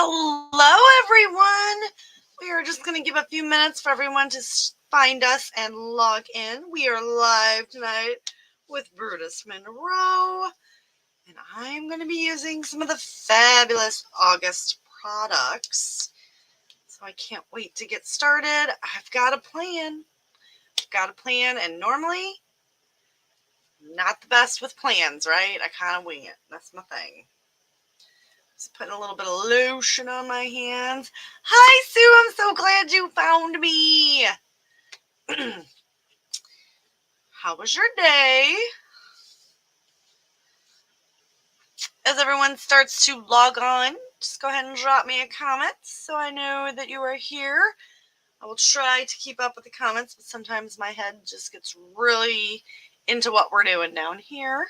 Hello, everyone. We are just going to give a few minutes for everyone to find us and log in. We are live tonight with Brutus, Monroe, and I'm going to be using some of the fabulous August products. So I can't wait to get started. I've got a plan. And normally, not the best with plans, right? I kind of wing it. That's my thing. Just putting a little bit of lotion on my hands. Hi, Sue. I'm so glad you found me. How was your day? As everyone starts to log on, just go ahead and drop me a comment so I know that you are here. I will try to keep up with the comments, but sometimes my head just gets really into what we're doing down here.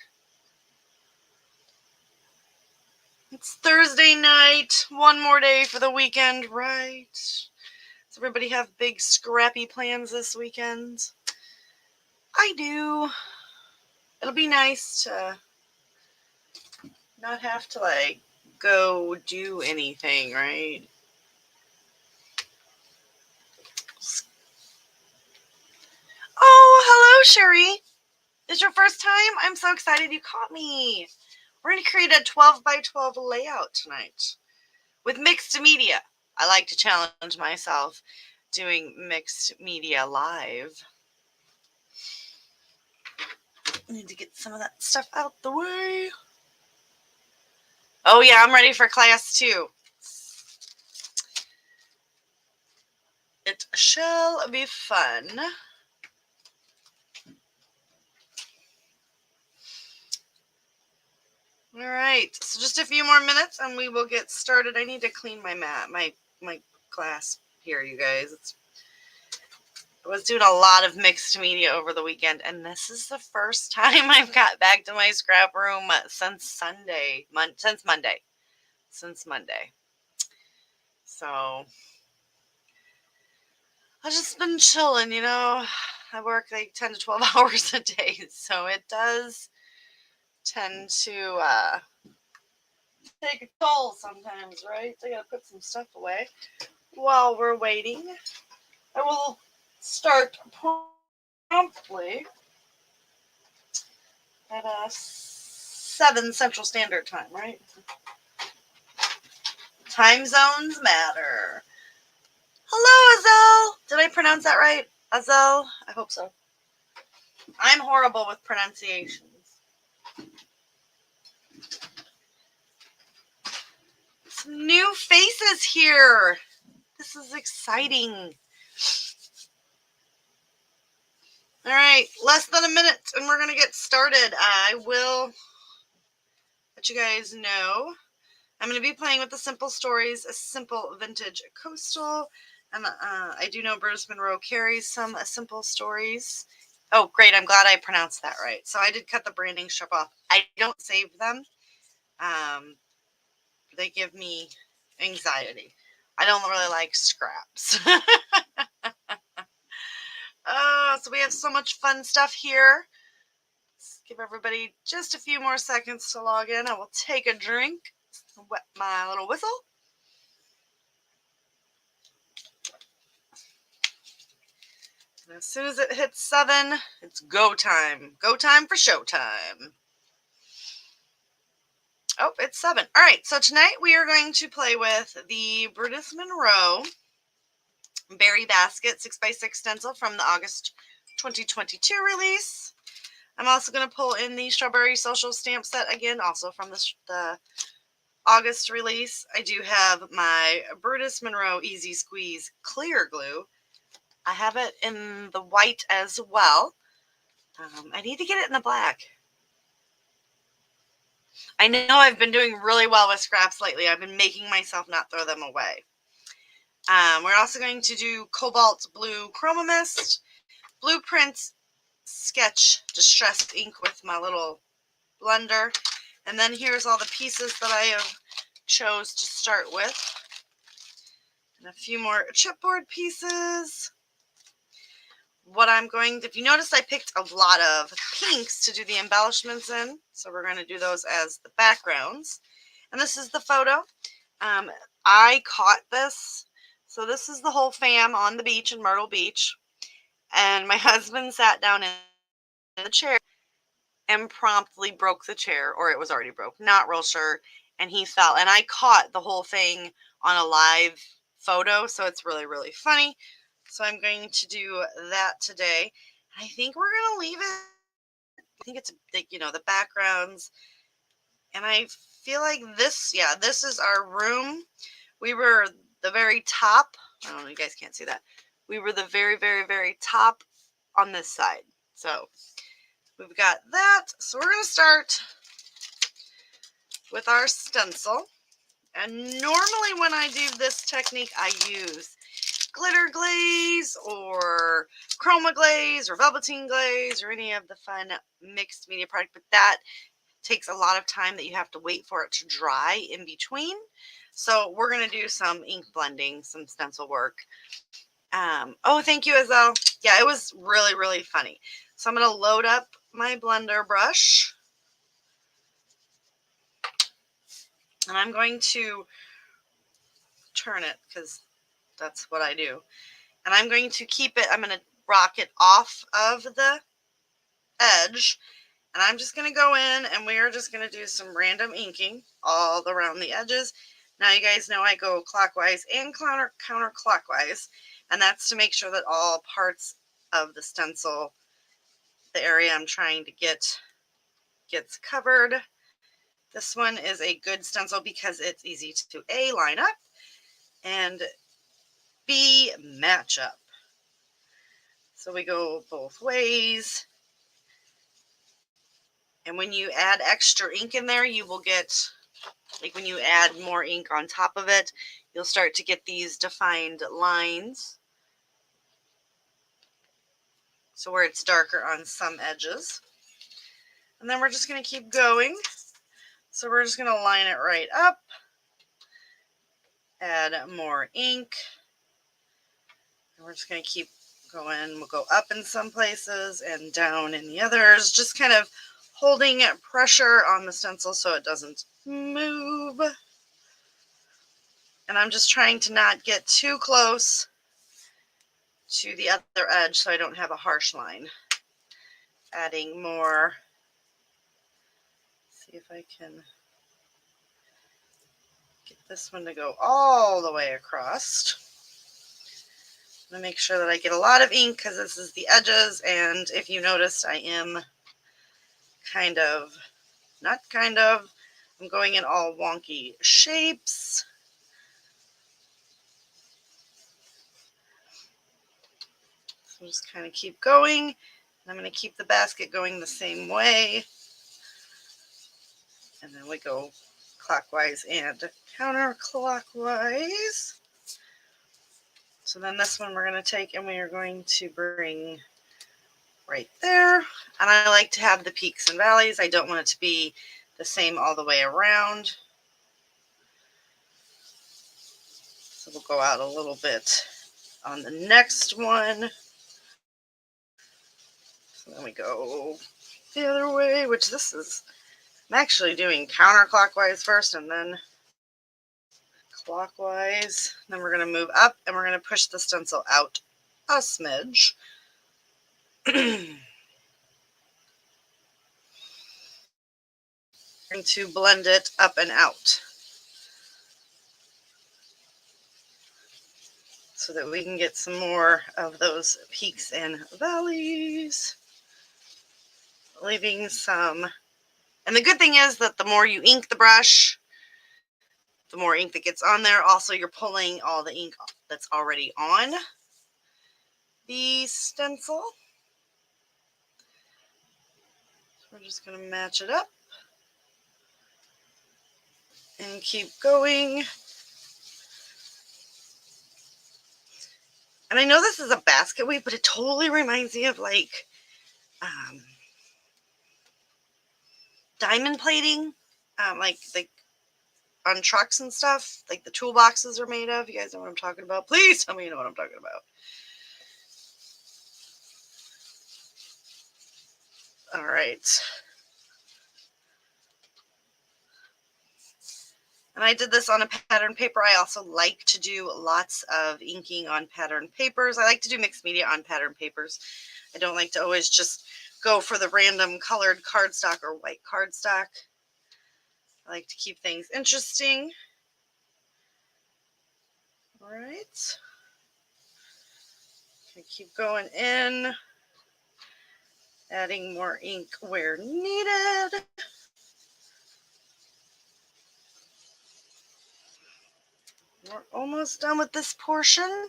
It's Thursday night. One more day for the weekend, right? Does everybody have big scrappy plans this weekend? I do. It'll be nice to not have to, go do anything, right? Oh, hello, Sherry. Is your first time? I'm so excited you caught me. We're going to create a 12 by 12 layout tonight with mixed media. I like to challenge myself doing mixed media live. I need to get some of that stuff out the way. Oh, yeah, I'm ready for class 2. It shall be fun. All right, so just a few more minutes and we will get started. I need to clean my mat, my glass here, you guys. I was doing a lot of mixed media over the weekend, and this is the first time I've got back to my scrap room since Monday. So I've just been chilling, I work 10 to 12 hours a day, so it does tend to take a toll sometimes, right? I gotta put some stuff away while we're waiting. I will start promptly at 7 Central Standard Time, right? Time zones matter. Hello, Azel. Did I pronounce that right? Azel? I hope so. I'm horrible with pronunciations. Some new faces here. This is exciting. All right, less than a minute and we're going to get started. I will let you guys know. I'm going to be playing with the Simple Stories, a simple vintage coastal. And I do know Brutus Monroe carries some Simple Stories. Oh, great. I'm glad I pronounced that right. So I did cut the branding strip off. I don't save them. They give me anxiety. I don't really like scraps. So we have so much fun stuff here. Let's give everybody just a few more seconds to log in. I will take a drink, wet my little whistle. And as soon as it hits 7, it's go time. Go time for showtime. Oh, it's 7. All right, so tonight we are going to play with the Brutus Monroe Berry Basket 6x6 stencil from the August 2022 release. I'm also going to pull in the Strawberry Social stamp set again, also from the August release. I do have my Brutus Monroe Easy Squeeze Clear Glue. I have it in the white as well. I need to get it in the black. I know I've been doing really well with scraps lately. I've been making myself not throw them away. We're also going to do Cobalt Blue Chroma Mist, Blueprint Sketch Distressed Ink with my little blender. And then here's all the pieces that I have chose to start with. And a few more chipboard pieces. If you notice, I picked a lot of pinks to do the embellishments in. So we're going to do those as the backgrounds. And this is the photo. I caught this. So this is the whole fam on the beach in Myrtle Beach. And my husband sat down in the chair and promptly broke the chair, or it was already broke, not real sure. And he fell. And I caught the whole thing on a live photo. So it's really, really funny. So I'm going to do that today. I think we're going to leave it. I think it's, the backgrounds. And I feel like this is our room. We were the very top. I don't know, you guys can't see that. We were the very, very, very top on this side. So we've got that. So we're going to start with our stencil. And normally when I do this technique, I use glitter glaze or chroma glaze or velveteen glaze or any of the fun mixed media product. But that takes a lot of time that you have to wait for it to dry in between. So we're going to do some ink blending, some stencil work. Oh, thank you, Azelle. Yeah, it was really, really funny. So I'm going to load up my blender brush. And I'm going to turn it because that's what I do. And I'm going to keep it, I'm going to rock it off of the edge. And I'm just going to go in and we are just going to do some random inking all around the edges. Now you guys know I go clockwise and counterclockwise. And that's to make sure that all parts of the stencil, the area I'm trying to get, gets covered. This one is a good stencil because it's easy to A, line up, and B, match up. So we go both ways. And when you add extra ink in there, you will get, like when you add more ink on top of it, you'll start to get these defined lines. So where it's darker on some edges. And then we're just going to keep going. So we're just going to line it right up. Add more ink. And we're just going to keep going. We'll go up in some places and down in the others. Just kind of holding pressure on the stencil so it doesn't move. And I'm just trying to not get too close to the other edge so I don't have a harsh line. Adding more. See if I can get this one to go all the way across. I'm going to make sure that I get a lot of ink because this is the edges, and if you noticed, I am I'm going in all wonky shapes. So just kind of keep going. I'm going to keep the basket going the same way. And then we go clockwise and counterclockwise. So then this one we're going to take and we are going to bring right there. And I like to have the peaks and valleys. I don't want it to be the same all the way around. So we'll go out a little bit on the next one. So then we go the other way, which this is, I'm actually doing counterclockwise first and then clockwise. Then we're going to move up and we're going to push the stencil out a smidge. And to blend it up and out so that we can get some more of those peaks and valleys, leaving some. And the good thing is that the more you ink the brush, the more ink that gets on there. Also, you're pulling all the ink that's already on the stencil. So we're just going to match it up and keep going. And I know this is a basket weave, but it totally reminds me of like diamond plating, like on trucks and stuff, like the toolboxes are made of. You guys know what I'm talking about? Please tell me you know what I'm talking about. All right. And I did this on a pattern paper. I also like to do lots of inking on pattern papers. I like to do mixed media on pattern papers. I don't like to always just go for the random colored cardstock or white cardstock. I like to keep things interesting. All right. Keep going in, adding more ink where needed. We're almost done with this portion.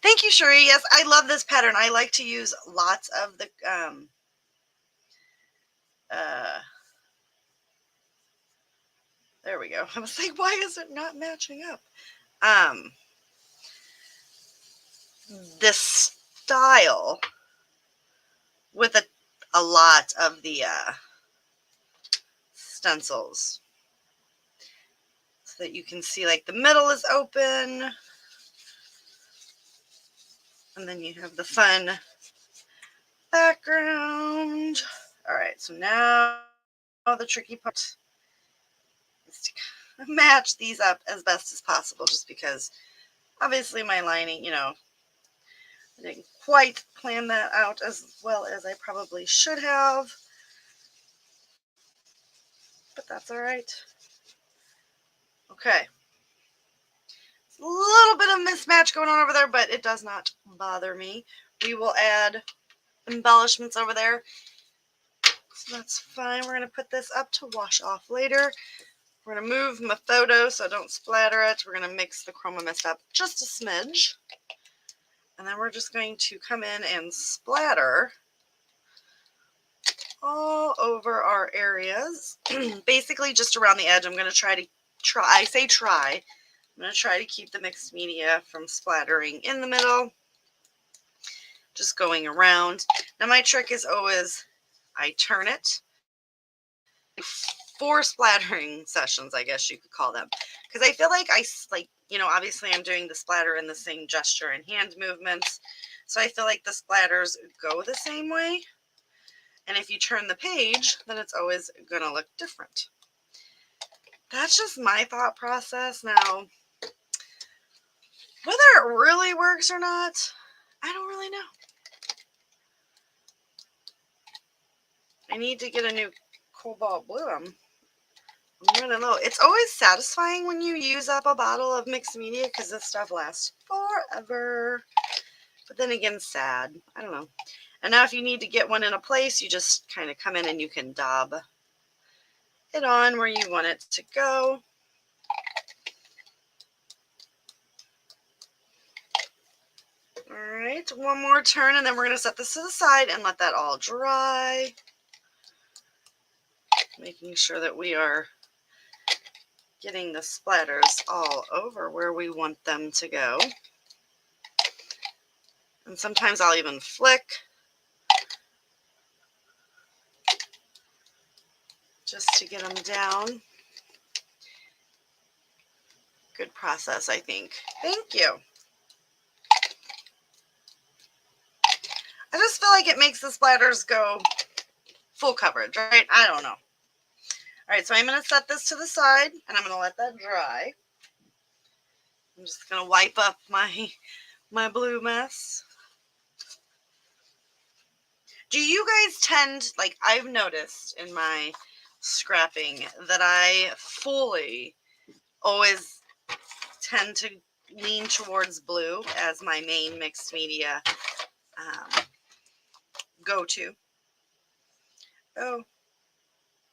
Thank you, Sherry. Yes, I love this pattern. I like to use lots of the there we go. I was like, why is it not matching up? This style with a lot of the stencils, so that you can see like the middle is open, and then you have the fun background. All right, so now the tricky part is to match these up as best as possible, just because obviously my lining, you know, I didn't quite plan that out as well as I probably should have, but that's all right. Okay. A little bit of mismatch going on over there, but it does not bother me. We will add embellishments over there, so that's fine. We're going to put this up to wash off later. We're going to move my photo so I don't splatter it. We're going to mix the chroma mist up just a smidge. And then we're just going to come in and splatter all over our areas. Basically just around the edge. I'm going to try, I'm going to try to keep the mixed media from splattering in the middle. Just going around. Now my trick is always I turn it. 4 splattering sessions, I guess you could call them, because I feel like you know, obviously I'm doing the splatter in the same gesture and hand movements, so I feel like the splatters go the same way, and if you turn the page, then it's always gonna look different. That's just my thought process. Now, whether it really works or not, I don't really know. I need to get a new Cobalt blue. I'm running low. It's always satisfying when you use up a bottle of mixed media, because this stuff lasts forever. But then again, sad. I don't know. And now if you need to get one in a place, you just kind of come in and you can dab it on where you want it to go. All right, one more turn, and then we're going to set this to the side and let that all dry. Making sure that we are getting the splatters all over where we want them to go. And sometimes I'll even flick just to get them down. Good process, I think. Thank you. I just feel like it makes the splatters go full coverage, right? I don't know. All right, so I'm going to set this to the side, and I'm going to let that dry. I'm just going to wipe up my blue mess. Do you guys tend, like I've noticed in my scrapping, that I fully always tend to lean towards blue as my main mixed media go-to? Oh,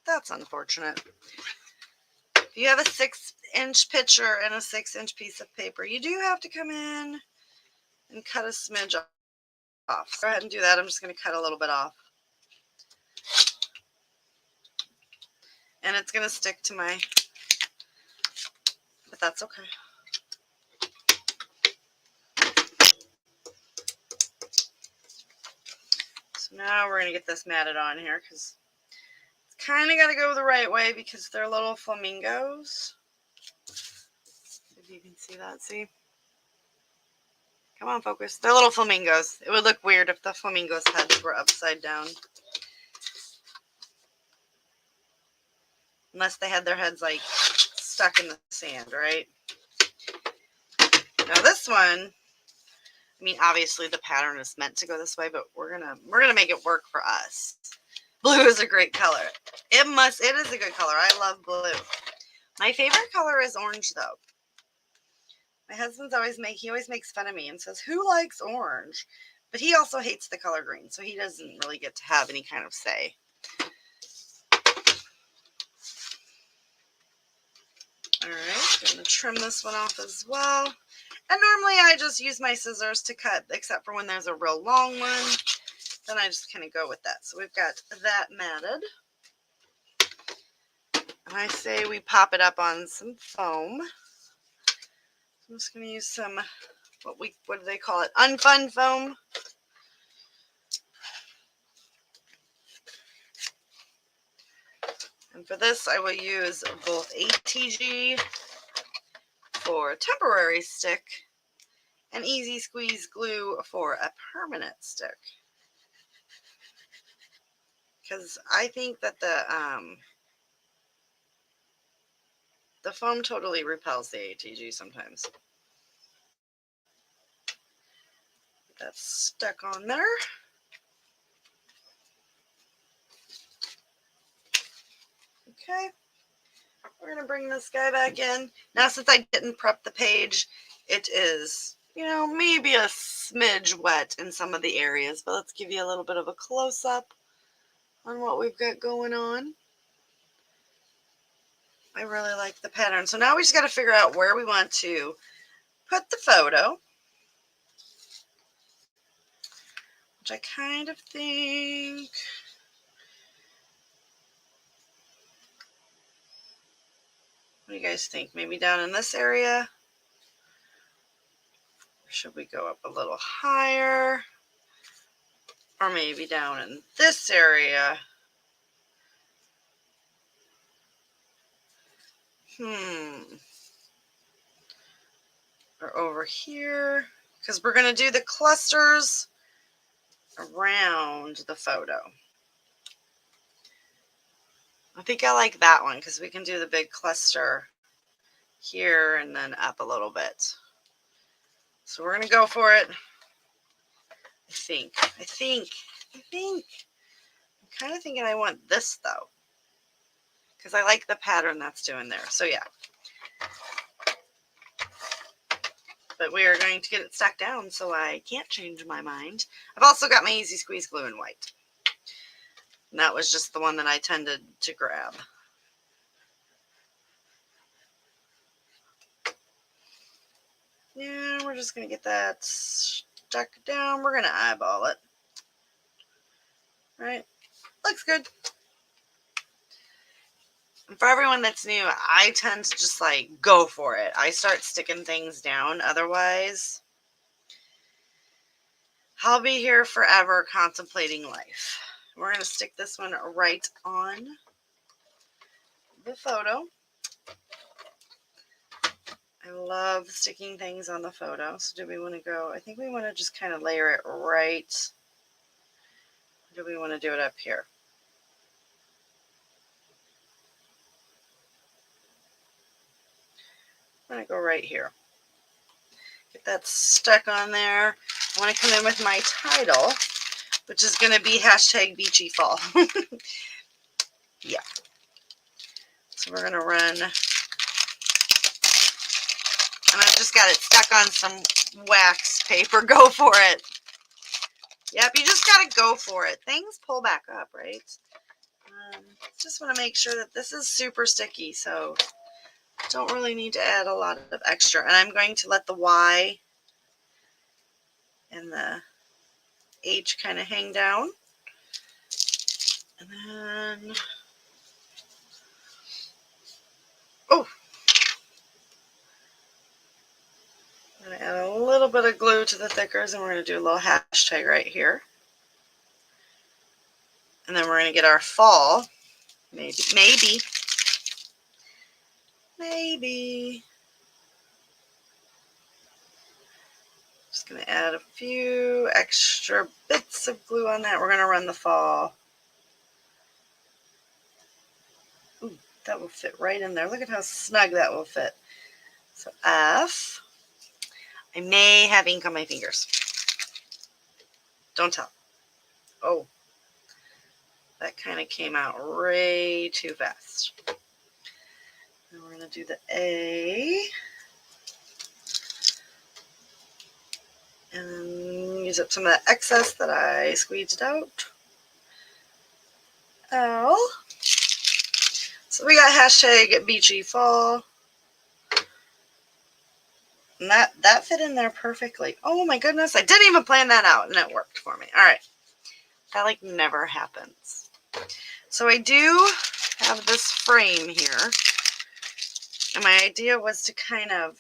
that's unfortunate. If you have a 6-inch picture and a 6-inch piece of paper, you do have to come in and cut a smidge off. Go ahead and do that. I'm just going to cut a little bit off. And it's going to stick to my, but that's okay. So now we're going to get this matted on here, because it's kind of got to go the right way, because they're little flamingos. If you can see that, see? Come on, focus. They're little flamingos. It would look weird if the flamingos' heads were upside down. unless they had their heads like stuck in the sand, right? Now this one, I mean, obviously the pattern is meant to go this way, but we're gonna make it work for us. Blue is a great color. It is a good color. I love blue. My favorite color is orange though. My husband's always makes fun of me and says, "Who likes orange?" But he also hates the color green, so he doesn't really get to have any kind of say. All right, I'm going to trim this one off as well. And normally I just use my scissors to cut, except for when there's a real long one. Then I just kind of go with that. So we've got that matted. And I say we pop it up on some foam. I'm just going to use some, what do they call it? Unfun foam. And for this, I will use both ATG for temporary stick and Easy Squeeze glue for a permanent stick. Because I think that the foam totally repels the ATG sometimes. That's stuck on there. Okay. We're going to bring this guy back in. Now, since I didn't prep the page, it is, maybe a smidge wet in some of the areas, but let's give you a little bit of a close-up on what we've got going on. I really like the pattern. So now we just got to figure out where we want to put the photo, which I kind of think... What do you guys think? Maybe down in this area? Or should we go up a little higher? Or maybe down in this area? Or over here? Because we're going to do the clusters around the photo. I think I like that one because we can do the big cluster here and then up a little bit. So we're going to go for it. I think. I'm kind of thinking I want this though, because I like the pattern that's doing there. So yeah. But we are going to get it stuck down so I can't change my mind. I've also got my Easy Squeeze glue in white. And that was just the one that I tended to grab. Yeah, we're just going to get that stuck down. We're going to eyeball it. Right? Looks good. And for everyone that's new, I tend to just like go for it. I start sticking things down. Otherwise, I'll be here forever contemplating life. We're going to stick this one right on the photo. I love sticking things on the photo. So do we want to go, I think we want to just kind of layer it right. Or do we want to do it up here? I'm going to go right here. Get that stuck on there. I want to come in with my title, which is going to be #BeachyFall. Yeah. So we're going to run, and I've just got it stuck on some wax paper. Go for it. Yep, you just got to go for it. Things pull back up, right? Just want to make sure that this is super sticky, so don't really need to add a lot of extra. And I'm going to let the Y and the H kind of hang down. And then, oh, I'm going to add a little bit of glue to the thickers, and we're going to do a little hashtag right here. And then we're going to get our fall. Maybe. Just going to add a few extra bits of glue on that. We're going to run the fall. Ooh, That will fit right in there. Look at how snug that will fit. So F. I may have ink on my fingers. Don't tell. Oh, that kind of came out way too fast. Now we're going to do the A. And then use up some of that excess that I squeezed out. L. So we got hashtag beachy fall. And that fit in there perfectly. Oh my goodness, I didn't even plan that out and it worked for me. All right. That like never happens. So I do have this frame here. And my idea was to kind of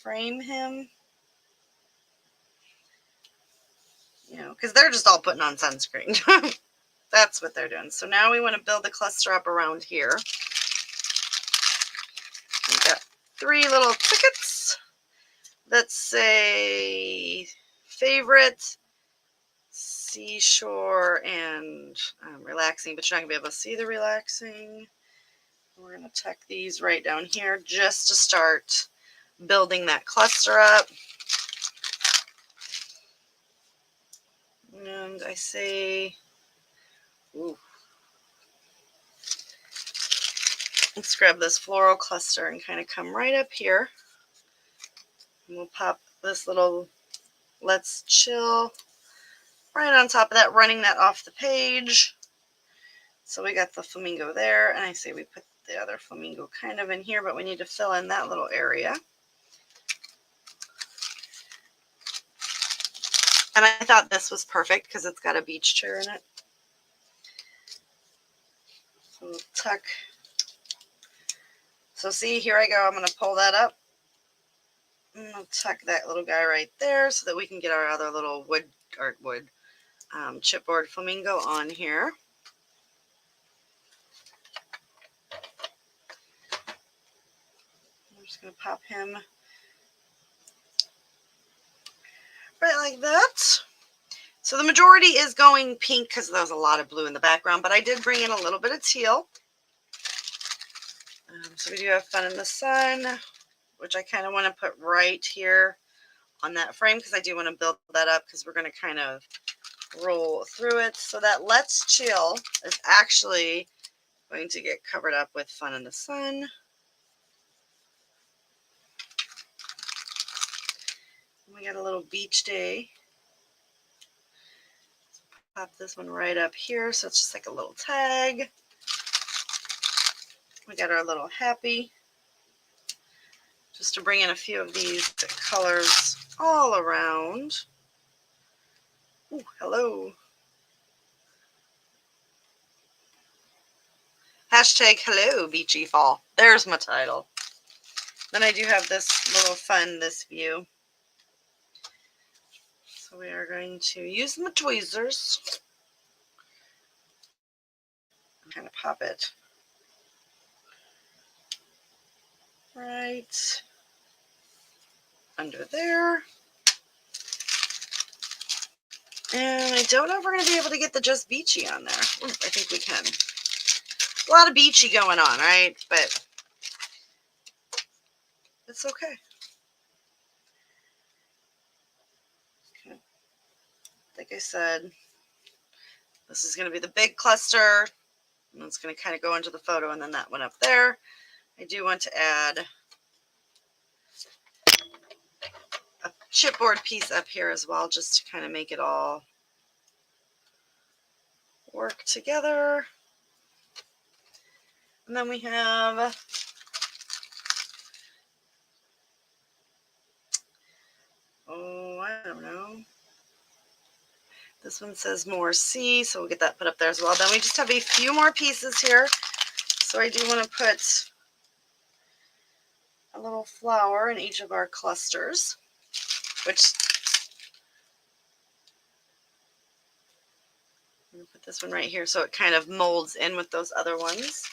frame him. You know, because they're just all putting on sunscreen. That's what they're doing. So now we want to build the cluster up around here. We've got 3 little tickets that say favorite, seashore, and relaxing, but you're not going to be able to see the relaxing. We're going to tuck these right down here just to start building that cluster up. And I say, ooh, let's grab this floral cluster and kind of come right up here. And we'll pop this little let's chill right on top of that, running that off the page. So we got the flamingo there, and I say we put the other flamingo kind of in here, but we need to fill in that little area. And I thought this was perfect because it's got a beach chair in it. So we'll tuck. So see, here I go. I'm going to pull that up. And I'll tuck that little guy right there so that we can get our other little chipboard flamingo on here. I'm just going to pop him right like that. So the majority is going pink because there was a lot of blue in the background, but I did bring in a little bit of teal. So we do have Fun in the Sun, which I kind of want to put right here on that frame because I do want to build that up because we're going to kind of roll through it. So that Let's Chill is actually going to get covered up with Fun in the Sun. We got a little beach day. Pop this one right up here so it's just like a little tag. We got our little happy. Just to bring in a few of these colors all around. Ooh, hello. Hashtag hello, beachy fall. There's my title. Then I do have this little fun, this view. So we are going to use my tweezers. Kind of pop it right under there. And I don't know if we're going to be able to get the just beachy on there. Ooh, I think we can. A lot of beachy going on, right? But it's okay. Like I said, this is going to be the big cluster. And it's going to kind of go into the photo, and then that one up there. I do want to add a chipboard piece up here as well, just to kind of make it all work together. And then we have I don't know. This one says more C, so we'll get that put up there as well. Then we just have a few more pieces here. So I do want to put a little flower in each of our clusters, which I'm going to put this one right here so it kind of molds in with those other ones.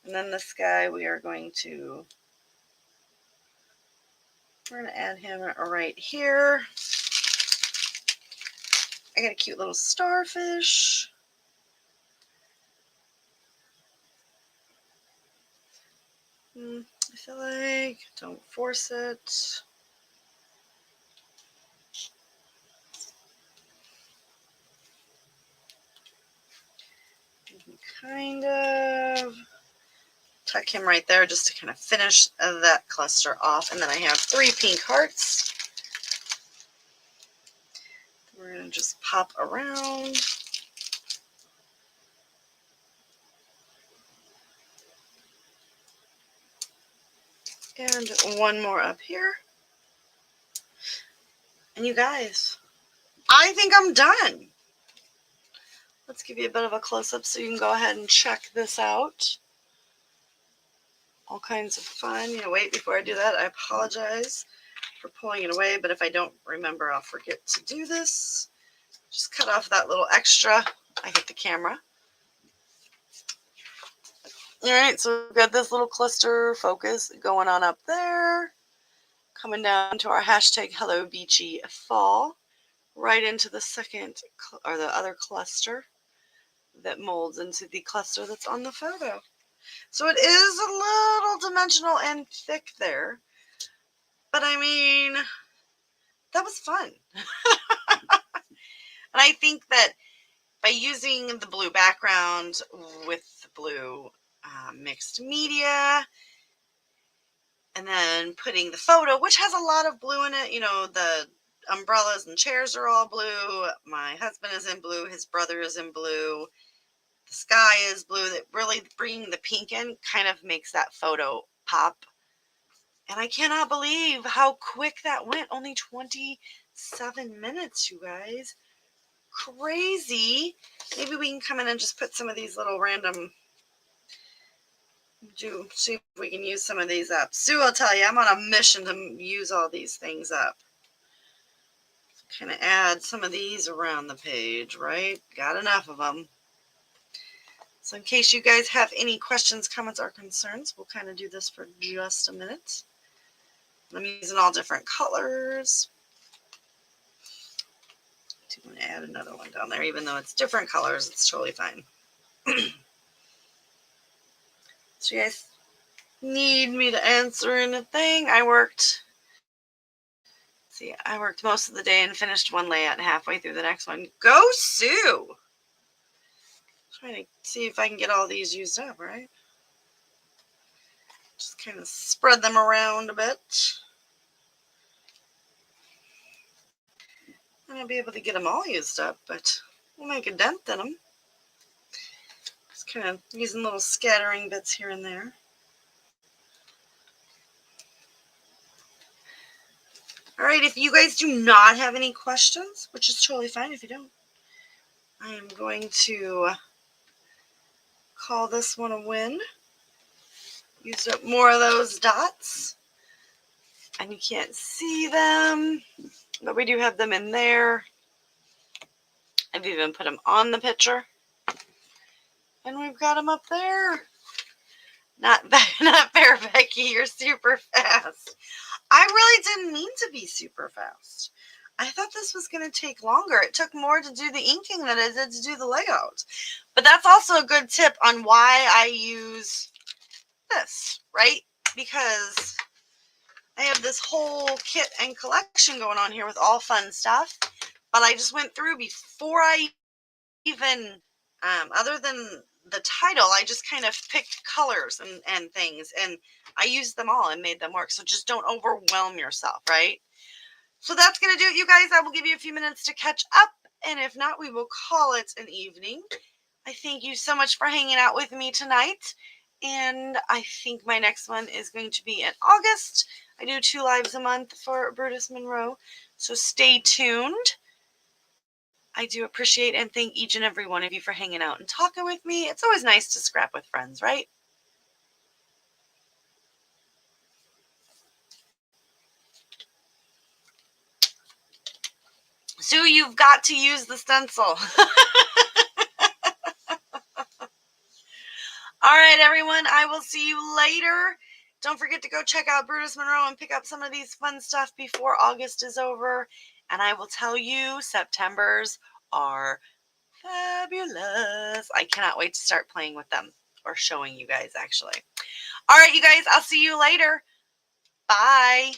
And then this guy, we're going to add him right here. I got a cute little starfish. I feel like, don't force it. Kind of tuck him right there just to kind of finish that cluster off. And then I have 3 pink hearts. We're going to just pop around. And 1 more up here. And you guys, I think I'm done. Let's give you a bit of a close-up so you can go ahead and check this out. All kinds of fun. Wait, before I do that, I apologize for pulling it away, but if I don't remember, I'll forget to do this. Just cut off that little extra. I hit the camera. All right, so we've got this little cluster focus going on up there. Coming down to our hashtag Hello Beachy Fall. Right into the second, or the other cluster that molds into the cluster that's on the photo. So it is a little dimensional and thick there. But I mean, that was fun. And I think that by using the blue background with the blue mixed media, and then putting the photo, which has a lot of blue in it, the umbrellas and chairs are all blue. My husband is in blue. His brother is in blue. The sky is blue. That really bringing the pink in kind of makes that photo pop. And I cannot believe how quick that went. Only 27 minutes, you guys. Crazy. Maybe we can come in and just put some of these little random, see if we can use some of these up. Sue will tell you, I'm on a mission to use all these things up. Kind of add some of these around the page, right? Got enough of them. So in case you guys have any questions, comments, or concerns, we'll kind of do this for just a minute. I'm using all different colors. I'm going to add another one down there, even though it's different colors, it's totally fine. So you guys need me to answer anything? I worked most of the day and finished one layout and halfway through the next one. Go Sue! Trying to see if I can get all these used up, right? Just kind of spread them around a bit. I won't be able to get them all used up, but we'll make a dent in them. Just kind of using little scattering bits here and there. All right, if you guys do not have any questions, which is totally fine if you don't, I am going to call this one a win. Used up more of those dots, and you can't see them, but we do have them in there. I've even put them on the picture, and we've got them up there. Not fair, Becky. You're super fast. I really didn't mean to be super fast. I thought this was going to take longer. It took more to do the inking than it did to do the layout. But that's also a good tip on why I use this, right? Because I have this whole kit and collection going on here with all fun stuff. But I just went through before I even, other than the title, I just kind of picked colors and things. And I used them all and made them work. So just don't overwhelm yourself, right? So that's going to do it, you guys. I will give you a few minutes to catch up. And if not, we will call it an evening. I thank you so much for hanging out with me tonight. And I think my next one is going to be in August. I do 2 lives a month for Brutus Monroe. So stay tuned. I do appreciate and thank each and every one of you for hanging out and talking with me. It's always nice to scrap with friends, right? Sue, you've got to use the stencil. All right, everyone. I will see you later. Don't forget to go check out Brutus Monroe and pick up some of these fun stuff before August is over. And I will tell you, September's are fabulous. I cannot wait to start playing with them. or showing you guys actually. All right, you guys, I'll see you later. Bye.